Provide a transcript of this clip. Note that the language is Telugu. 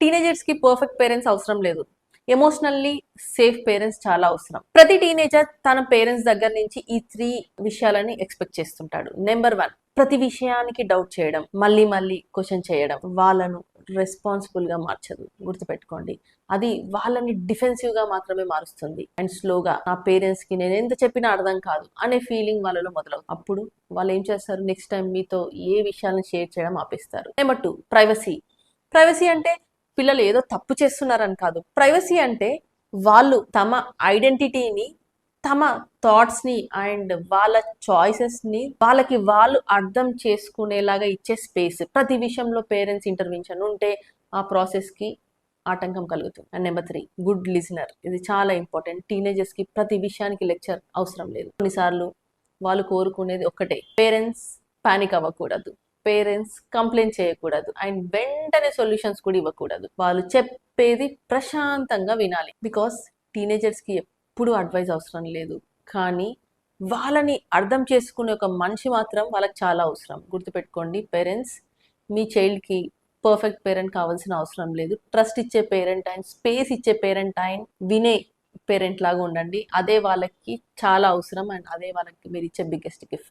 టీనేజర్స్ కి పర్ఫెక్ట్ పేరెంట్స్ అవసరం లేదు. ఎమోషనల్లీ సేఫ్ పేరెంట్స్ చాలా అవసరం. ప్రతి టీనేజర్ తన పేరెంట్స్ దగ్గర నుంచి ఈ 3 విషయాలని ఎక్స్పెక్ట్ చేస్తుంటాడు. నెంబర్ 1, ప్రతి విషయానికి డౌట్ చేయడం, మళ్ళీ మళ్ళీ క్వశ్చన్ చేయడం వాళ్ళను రెస్పాన్సిబుల్ గా మార్చదు. గుర్తుపెట్టుకోండి, అది వాళ్ళని డిఫెన్సివ్ గా మాత్రమే మారుస్తుంది. అండ్ స్లోగా నా పేరెంట్స్ కి నేను ఎంత చెప్పినా అర్థం కాదు అనే ఫీలింగ్ వాళ్ళలో మొదలవుతుంది. అప్పుడు వాళ్ళు ఏం చేస్తారు, నెక్స్ట్ టైం మీతో ఏ విషయాలను షేర్ చేయడం ఆపేస్తారు. Number 2, privacy. ప్రైవసీ అంటే పిల్లలు ఏదో తప్పు చేస్తున్నారని కాదు. ప్రైవసీ అంటే వాళ్ళు తమ ఐడెంటిటీని, తమ థాట్స్ని అండ్ వాళ్ళ చాయిసెస్ని వాళ్ళకి వాళ్ళు అర్థం చేసుకునేలాగా ఇచ్చే స్పేస్. ప్రతి విషయంలో పేరెంట్స్ ఇంటర్వెన్షన్ ఉంటే ఆ ప్రాసెస్కి ఆటంకం కలుగుతుంది. And number 3, good listener. ఇది చాలా ఇంపార్టెంట్. టీనేజర్స్కి ప్రతి విషయానికి లెక్చర్ అవసరం లేదు. కొన్నిసార్లు వాళ్ళు కోరుకునేది ఒక్కటే, పేరెంట్స్ పానిక్ అవ్వకూడదు, పేరెంట్స్ కంప్లైంట్ చేయకూడదు అండ్ వెంటనే సొల్యూషన్స్ కూడా ఇవ్వకూడదు. వాళ్ళు చెప్పేది ప్రశాంతంగా వినాలి. బికాస్ టీనేజర్స్కి ఎప్పుడు అడ్వైస్ అవసరం లేదు, కానీ వాళ్ళని అర్థం చేసుకునే ఒక మనిషి మాత్రం వాళ్ళకి చాలా అవసరం. గుర్తుపెట్టుకోండి, పేరెంట్స్ మీ చైల్డ్కి పర్ఫెక్ట్ పేరెంట్ కావాల్సిన అవసరం లేదు. ట్రస్ట్ ఇచ్చే పేరెంట్ అండ్ స్పేస్ ఇచ్చే పేరెంట్ అండ్ వినే పేరెంట్ లాగా ఉండండి. అదే వాళ్ళకి చాలా అవసరం అండ్ అదే వాళ్ళకి మీరు ఇచ్చే బిగ్గెస్ట్ గిఫ్ట్.